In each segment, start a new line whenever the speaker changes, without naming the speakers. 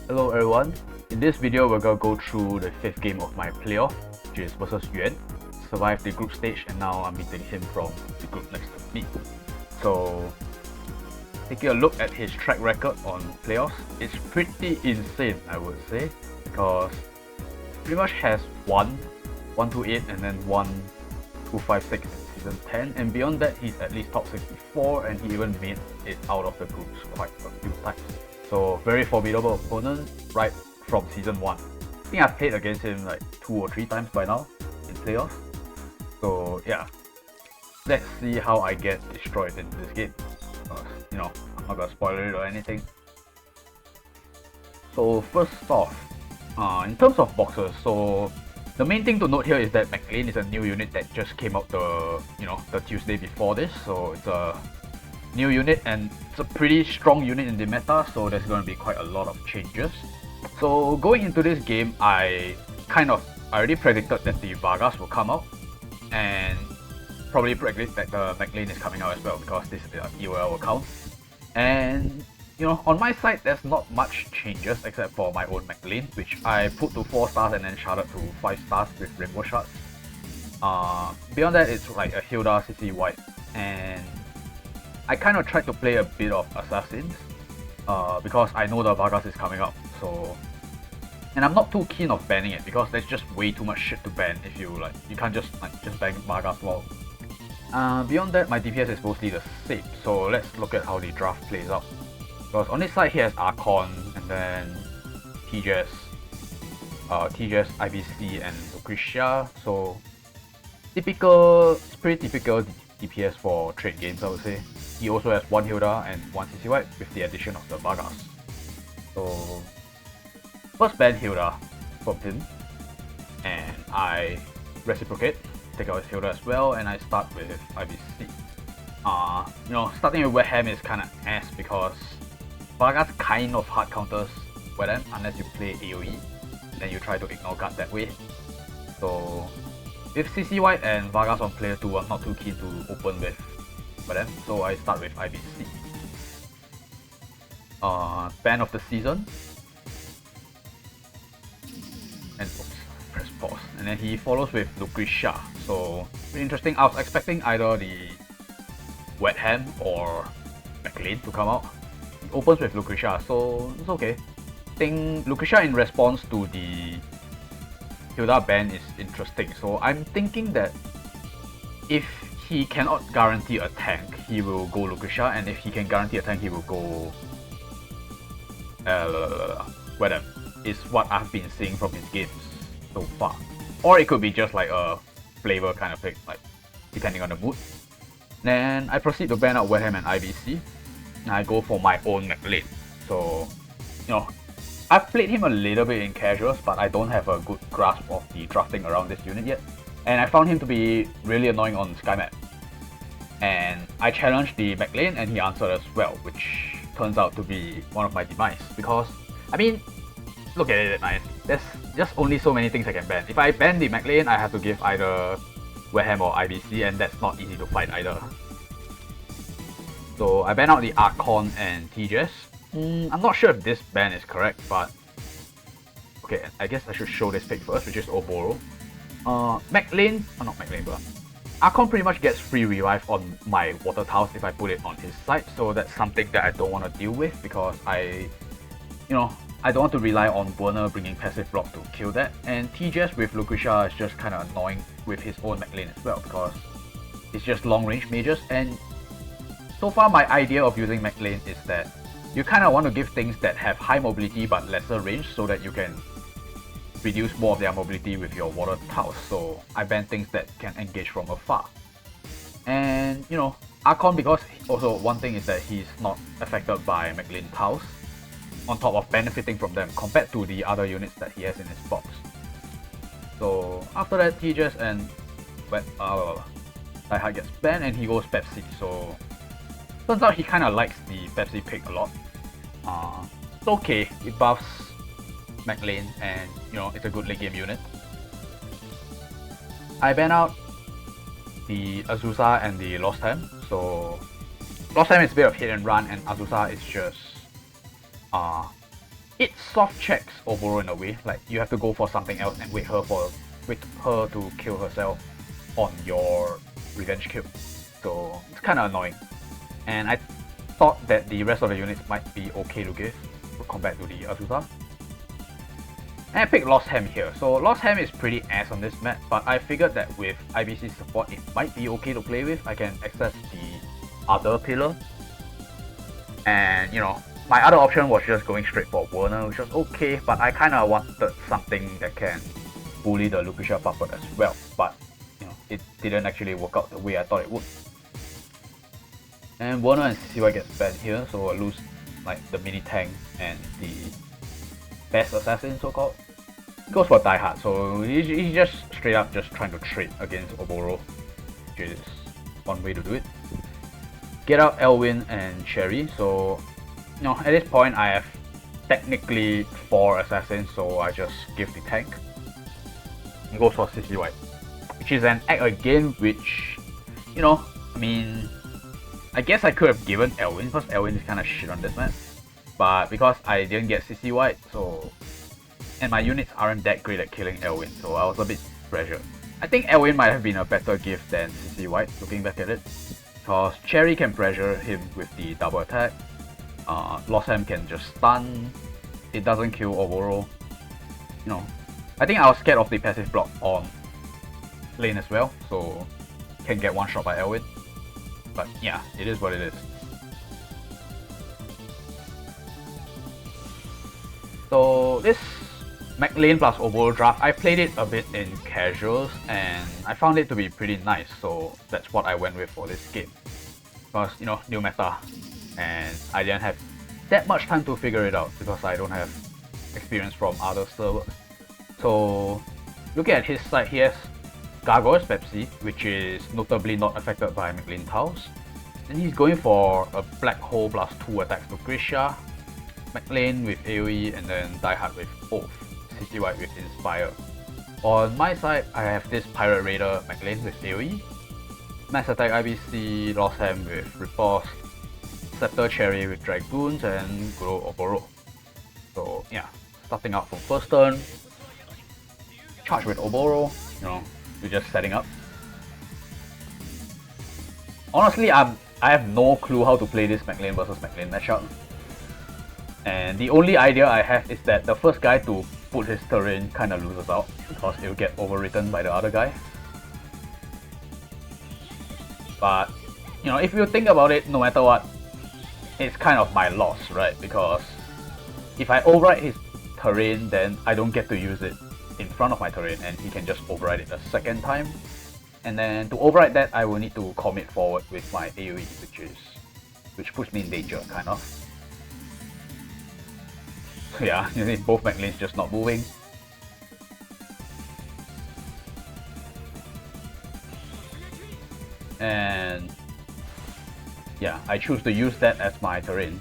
Hello everyone, in this video we're gonna go through the 5th game of my playoff, which is versus Yuan. Survived the group stage and now I'm meeting him from the group next to me. So, taking a look at his track record on playoffs, it's pretty insane I would say, because pretty much has 1-8 and then 1-5-6 in season 10, and beyond that he's at least top 64 and he even made it out of the groups quite a few times. So very formidable opponent right from season 1. I think I've played against him like 2 or 3 times by now in playoffs. So yeah, let's see how I get destroyed in this game. You know, I'm not gonna spoil it or anything. So first off, in terms of boxes, so the main thing to note here is that McLean is a new unit that just came out the Tuesday before this, so it's a new unit and it's a pretty strong unit in the meta, so there's going to be quite a lot of changes. So going into this game, I already predicted that the Vargas will come out, and probably predict that the McLean is coming out as well because this is the EOL account. And you know, on my side there's not much changes except for my own McLean, which I put to 4 stars and then sharded to 5 stars with Rainbow Shards. Beyond that, it's like a Hilda CC White, and I kind of tried to play a bit of Assassins because I know the Vargas is coming up, so, and I'm not too keen of banning it because there's just way too much shit to ban if you can't just ban Vargas well. Beyond that, my DPS is mostly the same, so let's look at how the draft plays out. Because on this side he has Archon and then TJS, IBC and Lucretia, so it's pretty typical DPS for trade games I would say. He also has 1 Hilda and 1 CC White with the addition of the Vargas. So first ban Hilda from him, and I reciprocate, take out his Hilda as well, and I start with IBC. You know, starting with Wet Ham is kinda ass because Vargas kind of hard counters Wet Ham unless you play AoE, then you try to ignore guard that way. So with CC White and Vargas on player 2, I'm not too keen to open with Wet Ham, so I start with IBC. Ban of the season. And oops, press pause. And then he follows with Lucretia. So pretty interesting. I was expecting either the Wet Ham or McLean to come out. He opens with Lucretia, so it's okay. I think Lucretia in response to the Hilda ban is interesting. So I'm thinking that if he cannot guarantee a tank, he will go Lucretia, and if he can guarantee a tank, he will go Wet Ham, is what I've been seeing from his games so far. Or it could be just like a flavor kind of pick, like depending on the mood. Then I proceed to ban out Wet Ham and IBC, and I go for my own McLean. So, you know, I've played him a little bit in casuals, but I don't have a good grasp of the drafting around this unit yet. And I found him to be really annoying on Sky Map. And I challenged the McLean and he answered as well, which turns out to be one of my demise. Because, I mean, look at it, man. There's just only so many things I can ban. If I ban the McLean, I have to give either Wet Ham or IBC, and that's not easy to fight either. So I ban out the Archon and TJS. I'm not sure if this ban is correct, but okay, I guess I should show this pick first, which is Oboro. McLean, not McLean, but Archon pretty much gets free revive on my water tiles if I put it on his side, so that's something that I don't want to deal with because I don't want to rely on Werner bringing passive block to kill that. And TJS with Lucretia is just kind of annoying with his own McLean as well because it's just long range mages. And so far my idea of using McLean is that you kind of want to give things that have high mobility but lesser range so that you can reduce more of their mobility with your water tiles. So I ban things that can engage from afar. And you know, Archon, because also one thing is that he's not affected by McLean tiles, on top of benefiting from them compared to the other units that he has in his box. So after that, TJS and Die Hard gets banned and he goes Pepsi. So turns out he kind of likes the Pepsi pick a lot. It's okay, it buffs McLean and you know, it's a good late game unit. I ban out the Azusa and the Lost Time. So Lost Time is a bit of hit and run, and Azusa is just it soft checks Oboro in a way. Like you have to go for something else and wait her to kill herself on your revenge kill. So it's kind of annoying. And I thought that the rest of the units might be okay to give compared to the Azusa. And I picked Lost Ham here. So Lost Ham is pretty ass on this map, but I figured that with IBC support it might be okay to play with. I can access the other pillar. And you know, my other option was just going straight for Werner, which was okay, but I kinda wanted something that can bully the Lucretia puppet as well. But you know, it didn't actually work out the way I thought it would. And Werner and CCY gets banned here, so I lose like the mini tank and the best assassin so-called. Goes for Die Hard, so he's just straight up just trying to trade against Oboro, which is one way to do it. Get out Elwin and Sherry, so you know, at this point I have technically 4 assassins, so I just give the tank. And goes for CCY, which is an act again, which, you know, I mean, I guess I could have given Elwin, because Elwin is kind of shit on this map. But because I didn't get CC White, so... and my units aren't that great at killing Elwin, so I was a bit pressured. I think Elwin might have been a better gift than CC White, looking back at it. Because Cherry can pressure him with the double attack. Lost Ham can just stun. It doesn't kill Oboro. You know, I think I was scared of the passive block on lane as well, so can get one shot by Elwin. But yeah, it is what it is. So this Mac Lane plus Oboro draft, I played it a bit in casuals and I found it to be pretty nice, so that's what I went with for this game. Because, you know, new meta, and I didn't have that much time to figure it out because I don't have experience from other servers. So looking at his side, he has Gargoyle's Pepsi, which is notably not affected by McLean Tiles. And he's going for a Black Hole plus 2 attacks to Grisha, McLean with AoE, and then Die Hard with both, CC White with Inspire. On my side, I have this Pirate Raider McLean with AoE, Max Attack IBC Lost Ham with Riposte, Scepter Cherry with Dragoons, and Guro Oboro. So yeah, starting out from first turn, charge with Oboro, you know, we're just setting up. Honestly, I have no clue how to play this McLean versus McLean matchup. And the only idea I have is that the first guy to put his terrain kinda loses out because it will get overwritten by the other guy. But, you know, if you think about it, no matter what, it's kind of my loss, right? Because if I override his terrain, then I don't get to use it in front of my terrain and he can just override it a second time. And then to override that, I will need to commit forward with my AoE, which puts me in danger, kind of. So yeah, you see both mech lanes just not moving. And yeah, I choose to use that as my terrain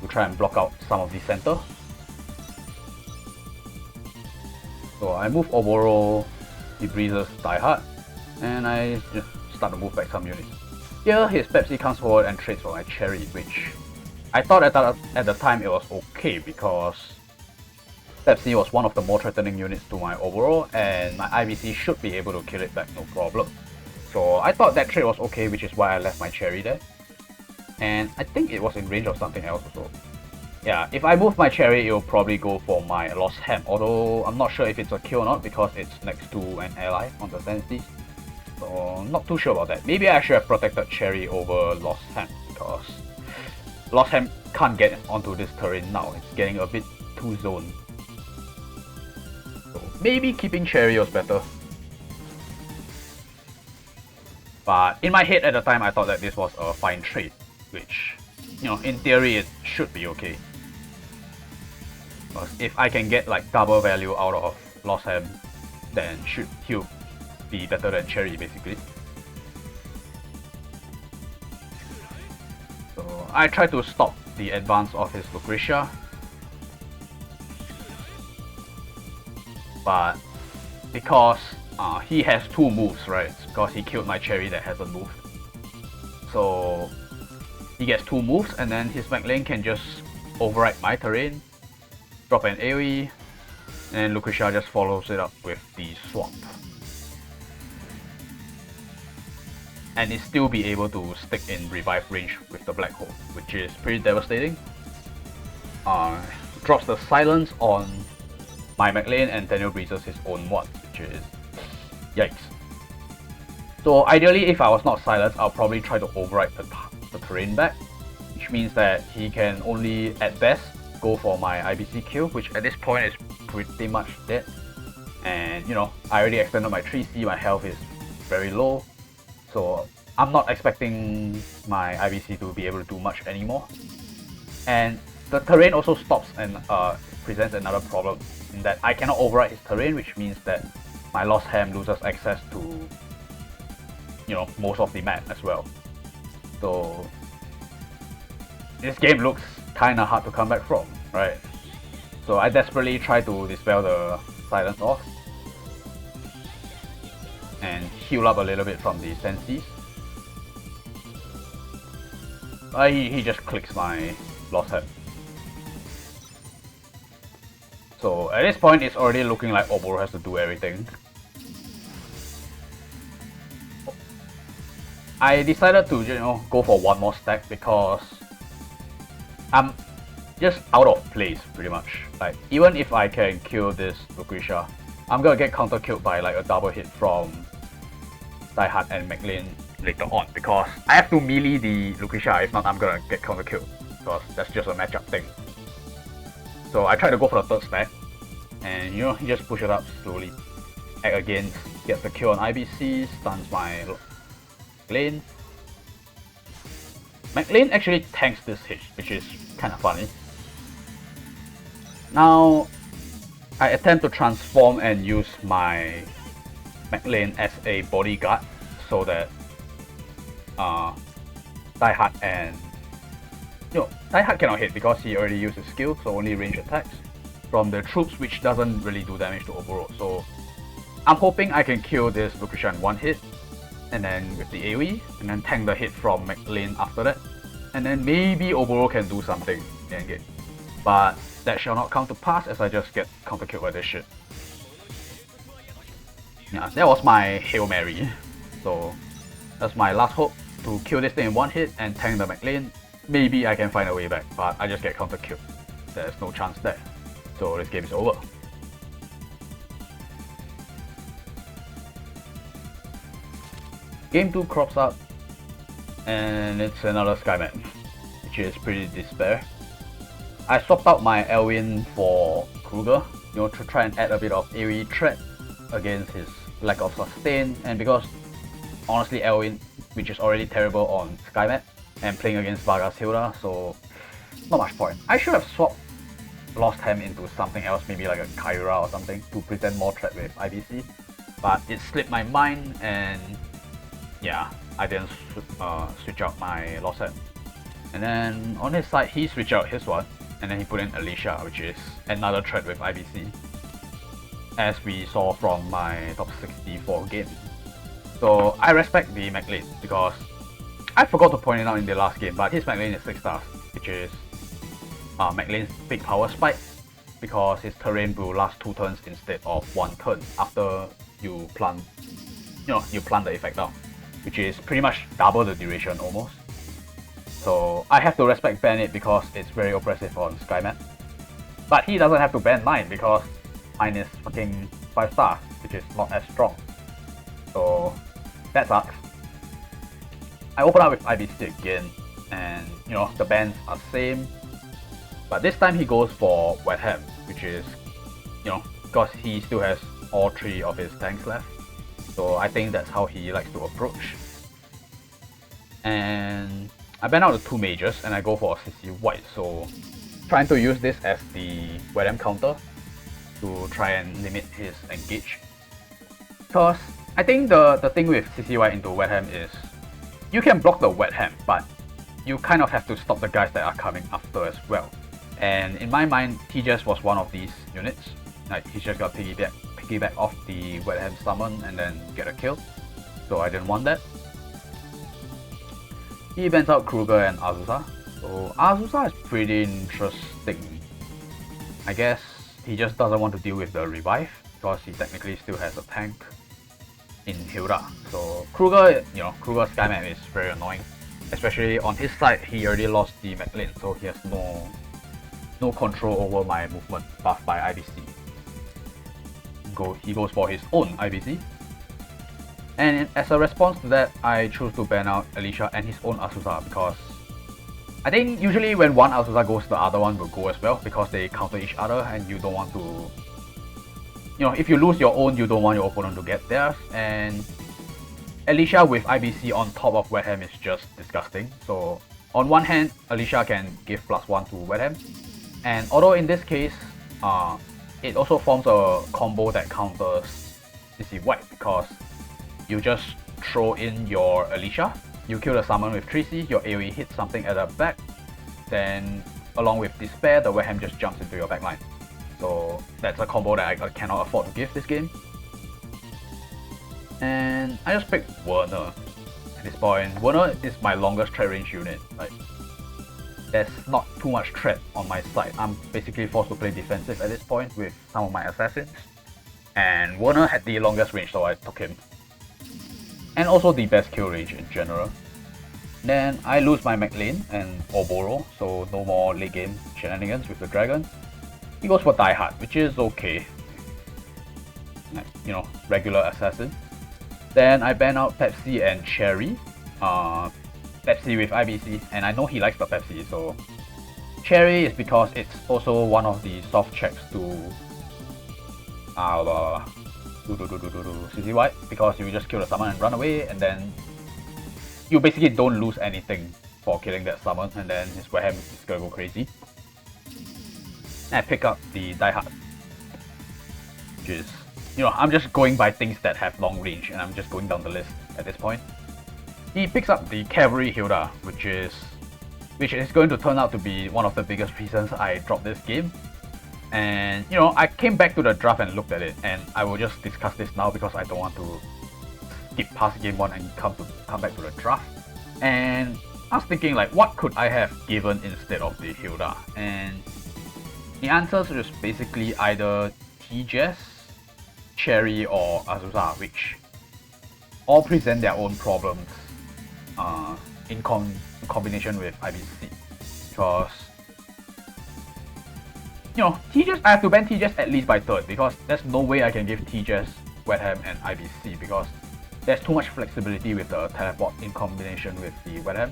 to try and block out some of the center. So I move Oboro, he breezes Die Hard, and I just start to move back some units. Here his Pepsi comes forward and trades for my Cherry, which I thought at the time it was okay because Pepsi was one of the more threatening units to my Oboro, and my IBC should be able to kill it back no problem. So I thought that trade was okay, which is why I left my Cherry there. And I think it was in range of something else also. Yeah, if I move my Cherry, it will probably go for my Lost Ham, although I'm not sure if it's a kill or not because it's next to an ally on the Sensitive. So not too sure about that. Maybe I should have protected Cherry over Lost Ham because Lost Ham can't get onto this terrain now. It's getting a bit too zoned. So maybe keeping Cherry was better. But in my head at the time, I thought that this was a fine trade, which, you know, in theory it should be okay. Because if I can get like double value out of Lost Ham, then he'll be better than Cherry basically. So I try to stop the advance of his Lucretia, but because he has 2 moves, right? Because he killed my Cherry that hasn't moved. So he gets 2 moves and then his McLean can just override my terrain drop an AoE, and Lucretia just follows it up with the swap. And it still be able to stick in revive range with the black hole, which is pretty devastating. Drops the silence on my McLean and Daniel breezes his own one, which is yikes. So ideally, if I was not silenced, I'll probably try to override the terrain back, which means that he can only at best go for my IBC kill, which at this point is pretty much dead. And you know, I already extended my 3C, my health is very low, so I'm not expecting my IBC to be able to do much anymore. And the terrain also stops and presents another problem in that I cannot override his terrain, which means that my Lost Ham loses access to, you know, most of the map as well. So this game looks kinda hard to come back from, right? So I desperately try to dispel the silence off and heal up a little bit from the senses. He just clicks my Lost Ham. So at this point, it's already looking like Oboro has to do everything. I decided to, you know, go for one more stack because I'm just out of place pretty much. Like, even if I can kill this Lucretia, I'm gonna get counter killed by like a double hit from Diehard and McLean later on because I have to melee the Lucretia, if not I'm gonna get counter killed because that's just a matchup thing. So I try to go for the third stack, and you know, he just push it up slowly. Act against, gets the kill on IBC, stuns my McLean. McLean actually tanks this hit, which is kind of funny. Now, I attempt to transform and use my McLean as a bodyguard so that Diehard and Diehard cannot hit because he already used his skill, so only range attacks from the troops, which doesn't really do damage to Oboro. So I'm hoping I can kill this Lucretia in one hit, and then with the AoE, and then tank the hit from McLean after that, and then maybe Oboro can do something in endgame. But that shall not come to pass as I just get counter killed by this shit. Yeah, that was my Hail Mary. So that's my last hope, to kill this thing in one hit and tank the McLean. Maybe I can find a way back, but I just get counter killed. There's no chance there. So this game is over. Game 2 crops up, and it's another sky map, which is pretty despair. I swapped out my Elwin for Kruger, you know, to try and add a bit of AoE threat against his lack of sustain, and because honestly Elwin, which is already terrible on sky map, and playing against Vargas Hilda, so not much point. I should have swapped Lost Ham into something else, maybe like a Kyra or something, to present more threat with IBC, but it slipped my mind, and yeah, I didn't switch out my Lost Ham. And then on his side, he switched out his one, and then he put in Alicia, which is another threat with IBC, as we saw from my top 64 game. So I respect the McLean because I forgot to point it out in the last game, but his McLean is 6 stars, which is McLean's big power spike, because his terrain will last 2 turns instead of 1 turn after you plant, you plant the effect down, which is pretty much double the duration almost. So I have to respect ban it because it's very oppressive on sky map. But he doesn't have to ban mine because mine is fucking 5 stars, which is not as strong. So that sucks. I open up with IBC again, and you know, the bans are the same. But this time he goes for Wet Ham, which is, you know, because he still has all 3 of his tanks left. So I think that's how he likes to approach. And I ban out the 2 mages and I go for a CC White, so trying to use this as the Wet Ham counter to try and limit his engage. Because I think the thing with CC White into Wet Ham is you can block the Wet Ham, but you kind of have to stop the guys that are coming after as well. And in my mind, TJS was one of these units. Like, he's just got piggyback off the Wet Ham summon and then get a kill. So I didn't want that. He bans out Kruger and Azusa. So Azusa is pretty interesting. I guess he just doesn't want to deal with the revive because he technically still has a tank in Hilda. So Kruger, Kruger's Skymap is very annoying. Especially on his side, he already lost the McLean, so he has no control over my movement buffed by IBC. He goes for his own IBC. And as a response to that, I choose to ban out Alicia and his own Azusa because I think usually when one Azusa goes, the other one will go as well because they counter each other and you don't want to... if you lose your own, you don't want your opponent to get theirs, and Alicia with IBC on top of Wetham is just disgusting. So on one hand, Alicia can give +1 to Wetham, and although in this case, it also forms a combo that counters CC White because you just throw in your Alicia, you kill the summon with 3C, your AoE hits something at the back, then along with Despair, the Wetham just jumps into your backline. So that's a combo that I cannot afford to give this game. And I just picked Werner at this point. Werner is my longest threat range unit. Like, there's not too much threat on my side. I'm basically forced to play defensive at this point with some of my assassins. And Werner had the longest range, so I took him. And also the best kill range in general. Then I lose my McLean and Oboro, so no more late game shenanigans with the dragons. He goes for Die Hard, which is okay. Like, regular assassin. Then I ban out Pepsi and Cherry. Pepsi with IBC, and I know he likes the Pepsi, so... Cherry is because it's also one of the soft checks to... CC White, because you just kill the summon and run away, and then... You basically don't lose anything for killing that summon, and then his Weham is gonna go crazy. And I pick up the Die Hard, which is... I'm just going by things that have long range, and I'm just going down the list at this point. He picks up the Cavalry Hilda, which is going to turn out to be one of the biggest reasons I dropped this game. And I came back to the draft and looked at it, and I will just discuss this now because I don't want to skip past game 1 and come back to the draft. And I was thinking, like, what could I have given instead of the Hilda? And the answers was basically either T-Jess, Cherry, or Azusa, which all present their own problems in combination with IBC. Because, T-Jess, I have to ban T-Jess at least by 3rd because there's no way I can give T-Jess, Wetham, and IBC because there's too much flexibility with the teleport in combination with the Wetham.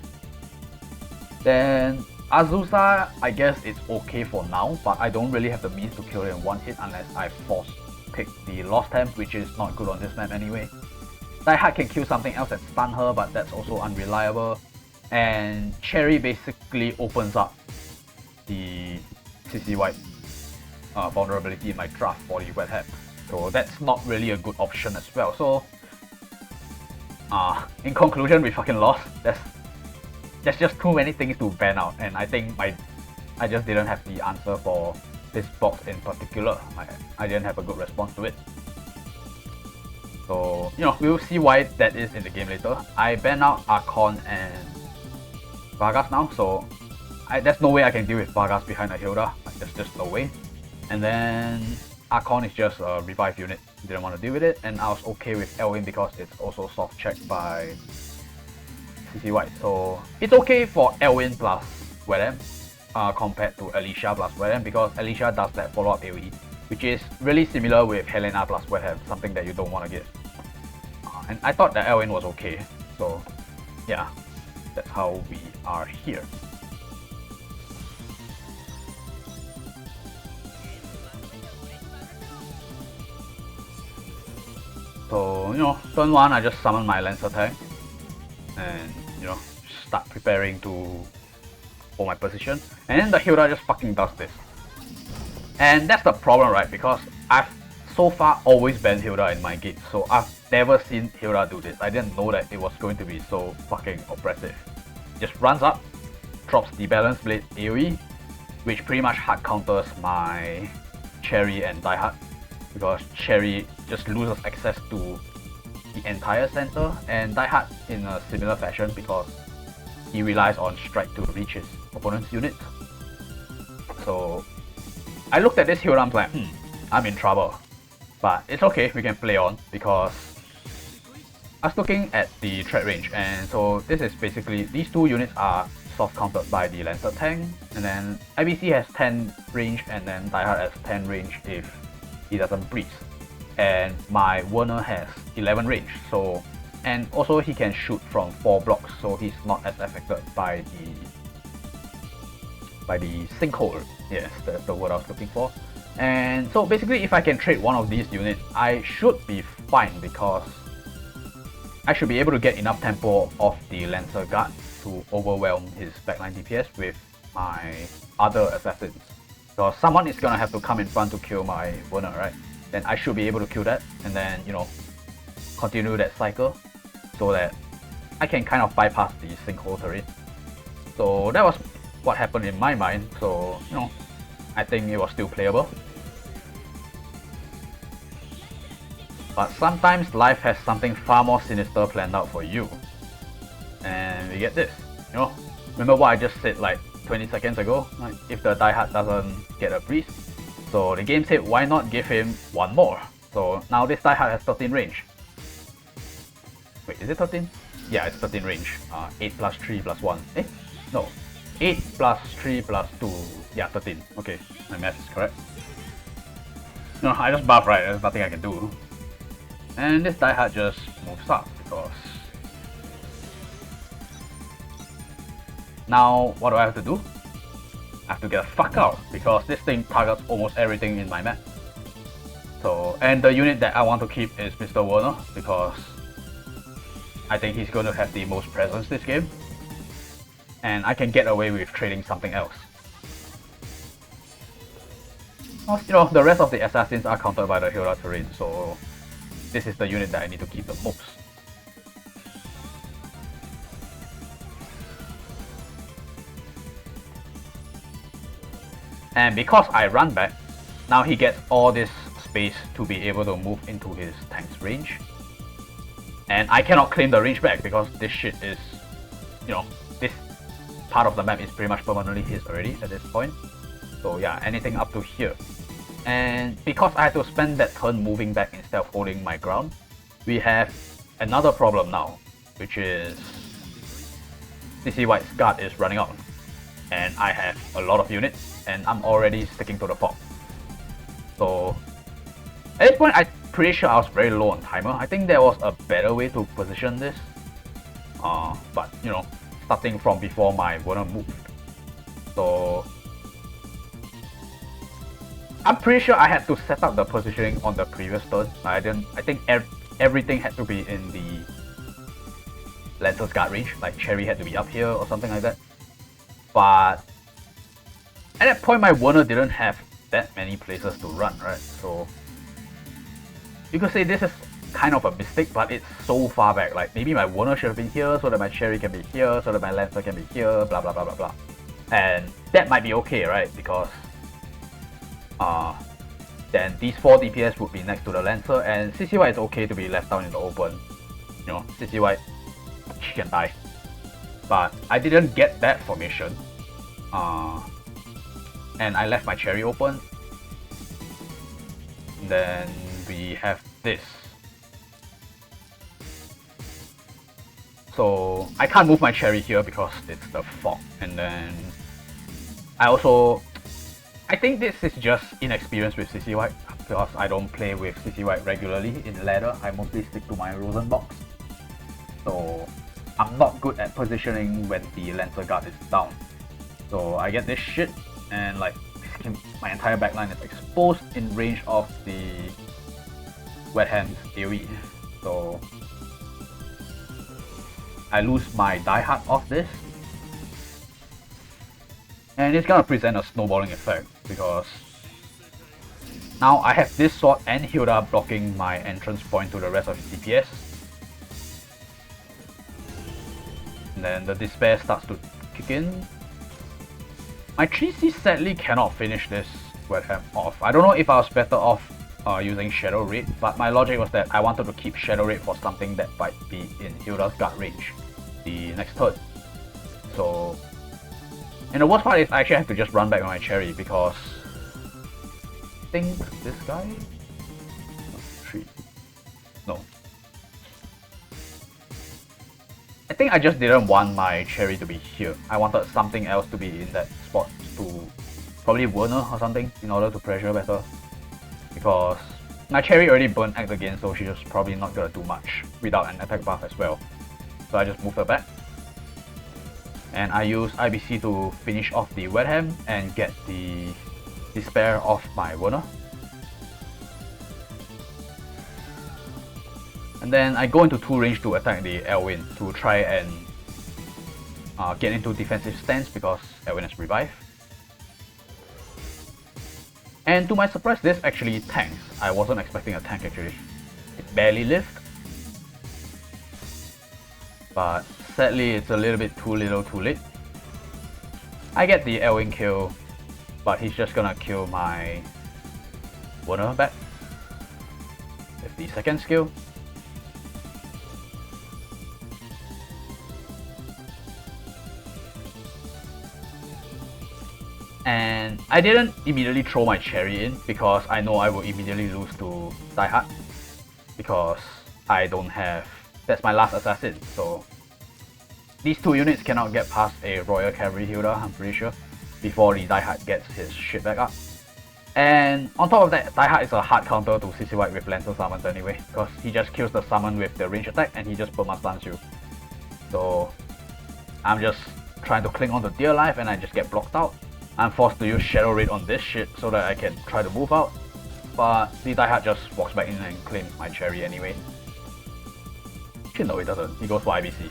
Then Azusa, I guess it's okay for now, but I don't really have the means to kill it in one hit unless I force pick the Lost Temp, which is not good on this map anyway. Die Hard can kill something else and stun her, but that's also unreliable. And Cherry basically opens up the CC White vulnerability in my draft for the Wet Hat. So that's not really a good option as well. So in conclusion, we fucking lost. There's just too many things to ban out, and I think I just didn't have the answer for this box in particular. I didn't have a good response to it. So, we'll see why that is in the game later. I ban out Archon and Vargas now, so there's no way I can deal with Vargas behind a Hilda. There's just no way. And then Archon is just a revive unit. Didn't want to deal with it, and I was okay with Elwin because it's also soft checked by CC White. So it's okay for Elwin plus Welp compared to Alicia plus Welp because Alicia does that follow-up AoE, which is really similar with Helena plus Welp, something that you don't want to get. And I thought that Elwin was okay, so yeah, that's how we are here. So, turn 1 I just summon my Lancer tank and, start preparing to hold my position. And then the Hilda just fucking does this. And that's the problem, right? Because I've so far always banned Hilda in my gates, so I've never seen Hilda do this. I didn't know that it was going to be so fucking oppressive. Just runs up, drops the Balance Blade AoE, which pretty much hard counters my Cherry and Die Hard, because Cherry just loses access to the entire center, and Die Hard in a similar fashion because he relies on strike to reach his opponent's unit. So I looked at this Hilda, I'm like, I'm in trouble. But it's okay, we can play on, because I was looking at the threat range, and so this is basically, these two units are soft countered by the Lancer tank, and then IBC has 10 range, and then Diehard has 10 range if he doesn't breeze. And my Werner has 11 range, so, and also he can shoot from 4 blocks, so he's not as affected by the sinkhole. Yes, that's the word I was looking for. And so basically, if I can trade one of these units, I should be fine, because I should be able to get enough tempo of the Lancer guard to overwhelm his backline DPS with my other assassins. Because someone is gonna have to come in front to kill my Werner, right? Then I should be able to kill that, and then, you know, continue that cycle, so that I can kind of bypass the sinkhole turret. So that was what happened in my mind, so, you know, I think it was still playable. But sometimes life has something far more sinister planned out for you. And we get this, you know, remember what I just said like 20 seconds ago? Like, if the Diehard doesn't get a breeze, so the game said, why not give him one more? So now this Diehard has 13 range. Wait, is it 13? Yeah, it's 13 range. 8 plus 3 plus 1. Eh? No. 8 plus 3 plus 2. Yeah, 13. Okay, my math is correct. No, I just buff, right? There's nothing I can do. And this Diehard just moves up, because now what do I have to do? I have to get the fuck out, because this thing targets almost everything in my map. So, and the unit that I want to keep is Mr. Werner, because I think he's going to have the most presence this game, and I can get away with trading something else. Well, you know, the rest of the assassins are countered by the Hilda terrain, so this is the unit that I need to keep the most. And because I run back, now he gets all this space to be able to move into his tank's range. And I cannot claim the range back, because this shit is, you know, this part of the map is pretty much permanently his already at this point. So yeah, anything up to here. And because I had to spend that turn moving back instead of holding my ground, we have another problem now, which is CC White's guard is running out. And I have a lot of units, and I'm already sticking to the pop. So at this point, I'm pretty sure I was very low on timer. I think there was a better way to position this. But you know, starting from before my Werner moved. So I'm pretty sure I had to set up the positioning on the previous turn. I think everything had to be in the Lancer's guard range. Like Cherry had to be up here or something like that. But at that point, my Werner didn't have that many places to run, right? So you could say this is kind of a mistake, but it's so far back. Like maybe my Werner should have been here, so that my Cherry can be here, so that my Lancer can be here, blah blah blah blah blah. And that might be okay, right? Because then these 4 DPS would be next to the Lancer, and CCY is okay to be left down in the open. You know, CCY, she can die. But I didn't get that formation. And I left my Cherry open. And then we have this. So I can't move my Cherry here because it's the fog. And then I think this is just inexperience with CC White, because I don't play with CC White regularly in ladder. I mostly stick to my Rosen box. So I'm not good at positioning when the Lancer guard is down. So I get this shit, and like my entire backline is exposed in range of the Wet Hand's AoE. So I lose my Diehard off this. And it's gonna present a snowballing effect, because now I have this sword and Hilda blocking my entrance point to the rest of his DPS. And then the despair starts to kick in. My 3C sadly cannot finish this webcam off. I don't know if I was better off using Shadow Raid, but my logic was that I wanted to keep Shadow Raid for something that might be in Hilda's guard range the next turn. So, and the worst part is I actually have to just run back on my Cherry, because think this guy? 3. No. I think I just didn't want my cherry to be here. I wanted something else to be in that spot, to probably Werner or something, in order to pressure better. Because my cherry already burnt Act again, so she's probably not gonna do much without an attack buff as well. So I just move her back. And I use IBC to finish off the Wet Ham and get the Despair off my Werner. And then I go into 2 range to attack the Elwyn to try and get into defensive stance because Elwyn has revive. And to my surprise, this actually tanks. I wasn't expecting a tank actually. It barely lived. But sadly, it's a little bit too little too late. I get the Elwyn kill, but he's just gonna kill my Werner back with the second skill. And I didn't immediately throw my cherry in because I know I will immediately lose to Die Hard because I don't have... That's my last assassin, so these 2 units cannot get past a Royal Cavalry Hilda, I'm pretty sure, before the Die Hard gets his shit back up. And on top of that, Die Hard is a hard counter to CC White with Lantern Summons anyway, because he just kills the summon with the range attack and he just perma-stuns you. So I'm just trying to cling on to dear life and I just get blocked out. I'm forced to use Shadow Raid on this shit so that I can try to move out, but the Die Hard just walks back in and claims my cherry anyway. Actually no, it doesn't, he goes for IBC.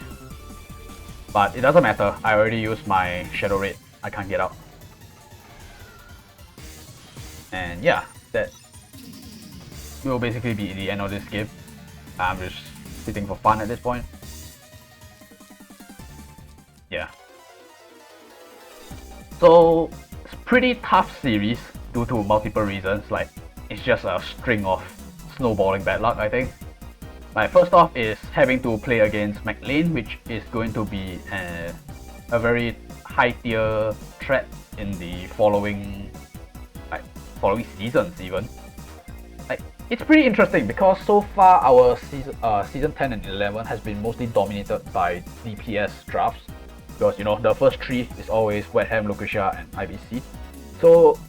But it doesn't matter, I already used my Shadow Raid, I can't get out. And yeah, that will basically be the end of this game. I'm just sitting for fun at this point. Yeah. So it's a pretty tough series due to multiple reasons, like it's just a string of snowballing bad luck, I think. Like first off is having to play against McLean, which is going to be a very high tier threat in the following seasons even. Like it's pretty interesting because so far our season 10 and 11 has been mostly dominated by DPS drafts. Because you know the first 3 is always Wet Ham, Lucretia and IBC. So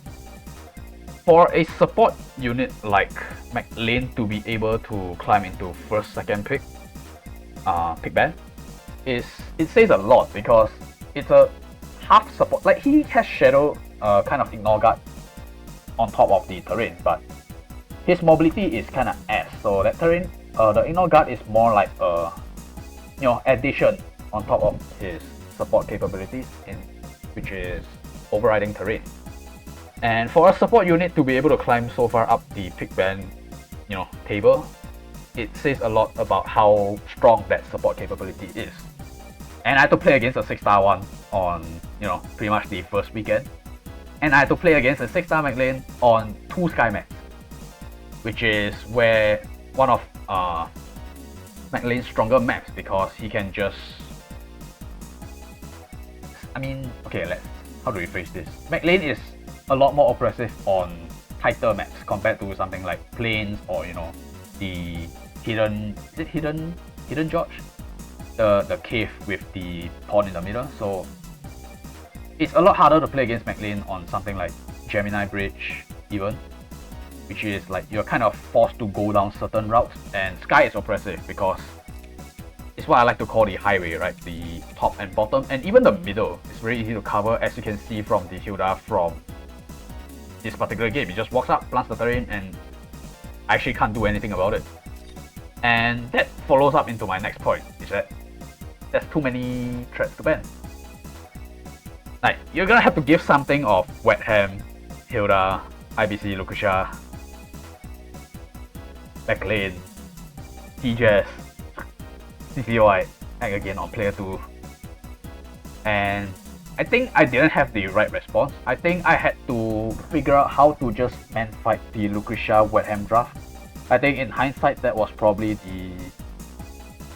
for a support unit like McLean to be able to climb into first, second pick band, it says a lot because it's a half support. Like he has Shadow kind of Ignore Guard on top of the terrain, but his mobility is kind of ass. So that terrain, the Ignore Guard is more like a addition on top of his support capabilities, which is overriding terrain. And for a support unit to be able to climb so far up the pick band, table, it says a lot about how strong that support capability is. And I had to play against a 6-star one on, pretty much the first weekend. And I had to play against a 6-star McLean on 2 Sky maps, which is where one of McLean's stronger maps, because he can just... how do we phrase this? McLean is a lot more oppressive on tighter maps compared to something like Plains or the hidden George, the cave with the pond in the middle. So it's a lot harder to play against McLean on something like Gemini Bridge even, which is like you're kind of forced to go down certain routes, and Sky is oppressive because it's what I like to call the highway, right? The top and bottom, and even the middle is very easy to cover, as you can see from the Hilda from this particular game. He just walks up, plants the terrain, and I actually can't do anything about it. And that follows up into my next point, is that there's too many threats to ban. Like, you're gonna have to give something of Wet Ham, Hilda, IBC, Lucretia, McLean, TJS, CCY, Act again on player 2. And I think I didn't have the right response. I think I had to figure out how to just man fight the Lucretia Wet Ham draft. I think in hindsight that was probably the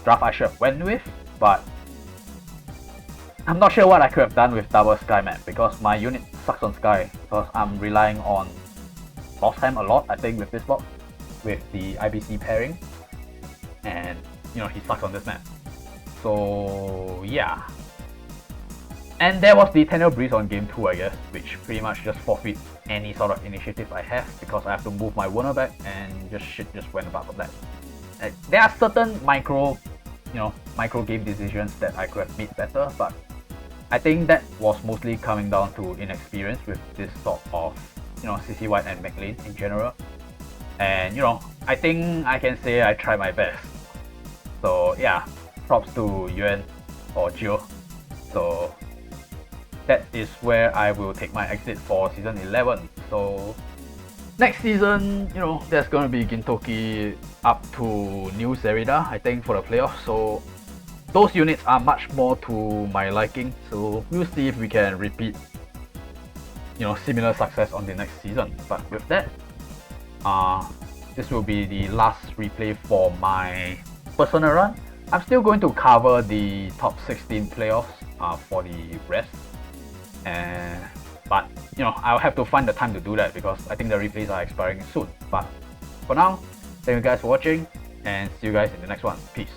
draft I should have went with, but I'm not sure what I could have done with double Sky map because my unit sucks on Sky because I'm relying on lost time a lot, I think, with this box, with the IBC pairing, and you know, he sucks on this map. So yeah. And there was the 10-0 breeze on game 2, I guess, which pretty much just forfeit any sort of initiative I have because I have to move my Werner back and shit just went apart from that. There are certain micro game decisions that I could have made better, but I think that was mostly coming down to inexperience with this sort of, you know, CC White and mech lane in general. And you know, I think I can say I tried my best. So yeah, props to Yuan or Gio. So that is where I will take my exit for season 11. So next season, you know, there's gonna be Gintoki up to New Zerida, I think, for the playoffs. So those units are much more to my liking. So we'll see if we can repeat, you know, similar success on the next season. But with that, this will be the last replay for my personal run. I'm still going to cover the top 16 playoffs for the rest. But you know, I'll have to find the time to do that because I think the replays are expiring soon. But for now, thank you guys for watching and see you guys in the next one. Peace.